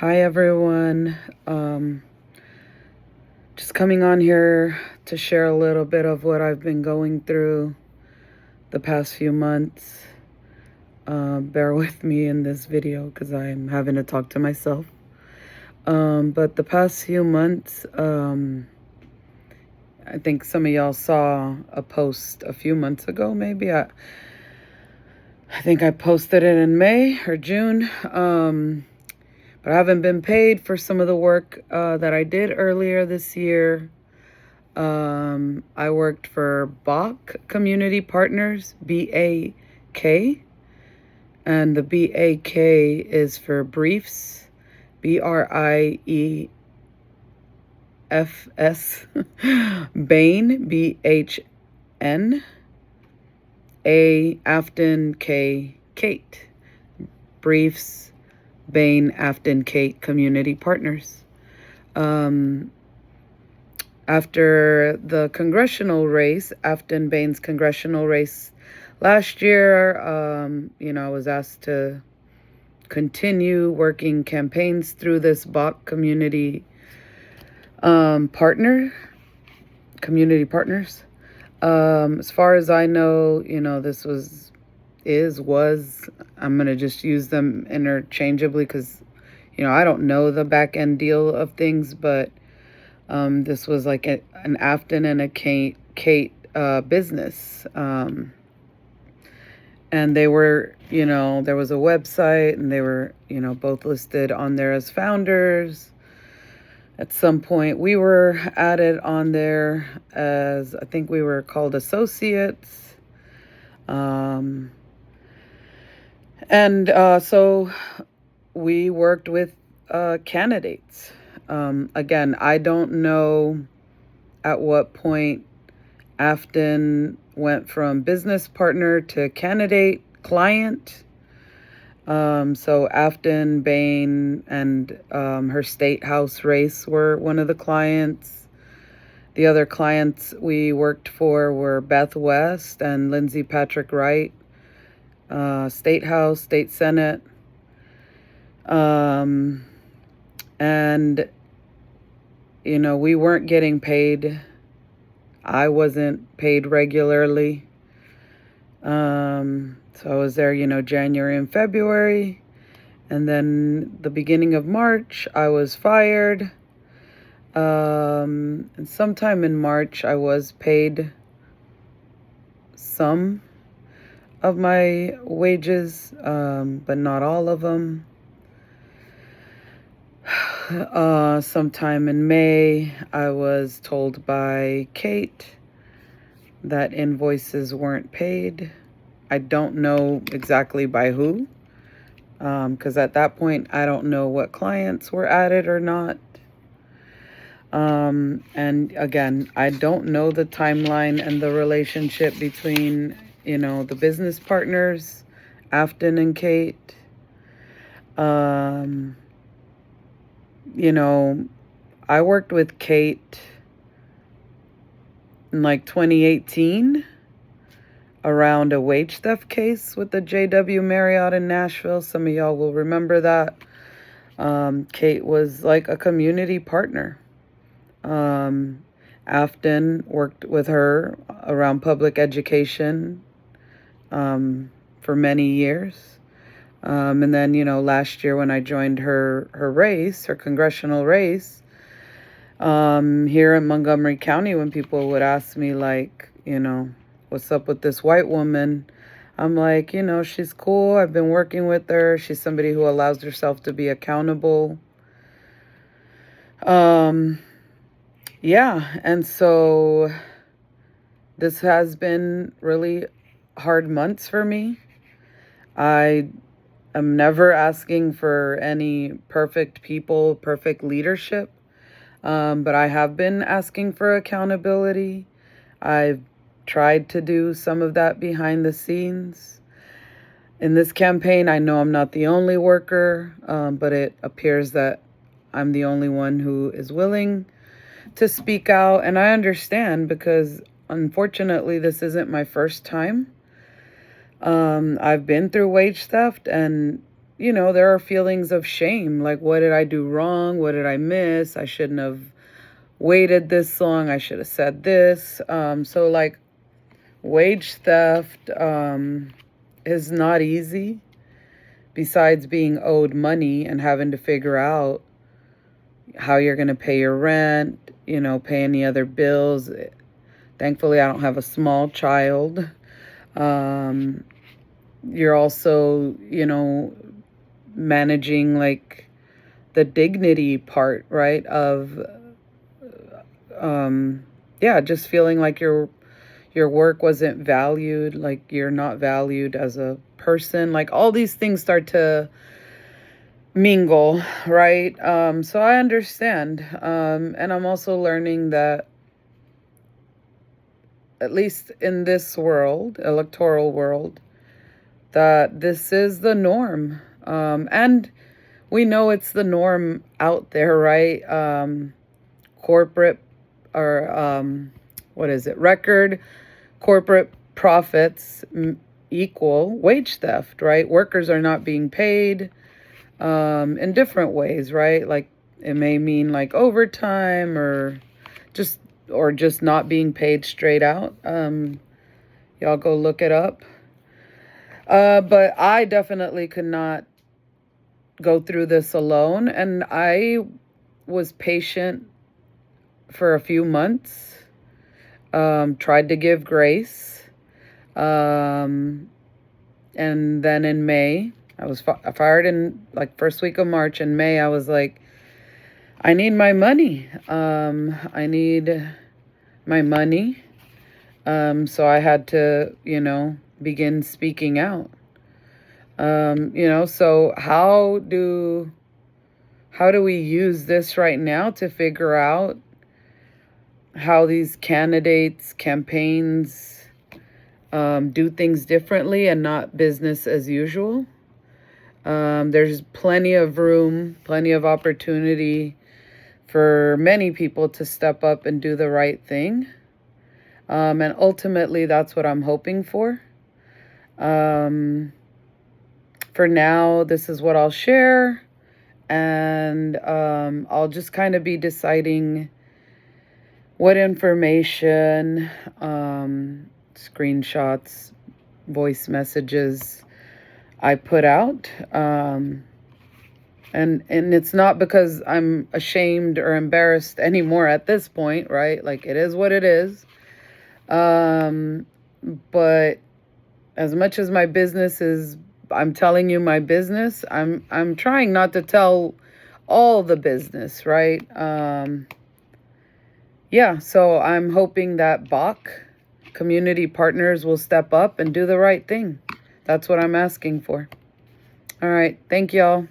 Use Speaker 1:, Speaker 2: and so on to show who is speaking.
Speaker 1: Hi everyone. Just coming on here to share a little bit of what I've been going through the past few months. Bear with me in this video because I'm having to talk to myself. But the past few months, I think some of y'all saw a post a few months ago, maybe. I think I posted it in May or June. But I haven't been paid for some of the work that I did earlier this year. I worked for BAK Community Partners, BAK. And the BAK is for briefs, BRIEFS, Bain, BHN, A, Afton, K, Kate, briefs, Bain, Afton, Kate Community Partners. After the congressional race, Afton Bain's congressional race last year, I was asked to continue working campaigns through this BAK Community Community Partners. As far as I know, this was, I'm going to just use them interchangeably because, I don't know the back end deal of things, but this was like an Afton and a Kate business. And they were, there was a website and they were, both listed on there as founders. At some point, we were added on there as, I think we were called associates. So we worked with candidates. Again, I don't know at what point Afton went from business partner to candidate client. So Afton, Bain, and her state house race were one of the clients. The other clients we worked for were Beth West and Lindsay Patrick Wright, state house, state senate. And, we weren't getting paid. I wasn't paid regularly. So I was there, January and February. And then the beginning of March, I was fired. And sometime in March, I was paid some of my wages, but not all of them. Sometime in May, I was told by Kate that invoices weren't paid. I don't know exactly by who, because at that point, I don't know what clients were added or not. And again, I don't know the timeline and the relationship between, the business partners, Afton and Kate. I worked with Kate in like 2018 around a wage theft case with the JW Marriott in Nashville. Some of y'all will remember that. Kate was like a community partner. Afton worked with her around public education for many years. And then, last year when I joined her race, her congressional race, here in Montgomery County, when people would ask me, like, what's up with this white woman? I'm like, she's cool. I've been working with her. She's somebody who allows herself to be accountable. Yeah. And so this has been really hard months for me. I'm never asking for any perfect people, perfect leadership. But I have been asking for accountability. I've tried to do some of that behind the scenes. In this campaign, I know I'm not the only worker, but it appears that I'm the only one who is willing to speak out. And I understand because, unfortunately, this isn't my first time. I've been through wage theft, and there are feelings of shame. Like, what did I do wrong? What did I miss? I shouldn't have waited this long. I should have said this. So like wage theft is not easy. Besides being owed money and having to figure out how you're going to pay your rent, pay any other bills. Thankfully, I don't have a small child. You're also, managing like the dignity part, right? Of, just feeling like your work wasn't valued, like you're not valued as a person. Like all these things start to mingle, right? So I understand. And I'm also learning that, at least in this world, electoral world, that this is the norm. And we know it's the norm out there, right? Corporate or what is it? Record corporate profits equal wage theft, right? Workers are not being paid in different ways, right? Like it may mean like overtime or just not being paid straight out. Y'all go look it up. But I definitely could not go through this alone, and I was patient for a few months. Tried to give grace. And then in May, I was fired in like first week of March. In May, I was like, I need my money. I need my money. So I had to, begin speaking out. So how do we use this right now to figure out how these candidates, campaigns do things differently and not business as usual? There's plenty of room, plenty of opportunity for many people to step up and do the right thing. And ultimately, that's what I'm hoping for. For now, this is what I'll share. And I'll just kind of be deciding what information, screenshots, voice messages I put out. And it's not because I'm ashamed or embarrassed anymore at this point, right? Like it is what it is. But as much as my business is, I'm telling you my business, I'm trying not to tell all the business, right? So I'm hoping that BAK Community Partners will step up and do the right thing. That's what I'm asking for. All right. Thank y'all.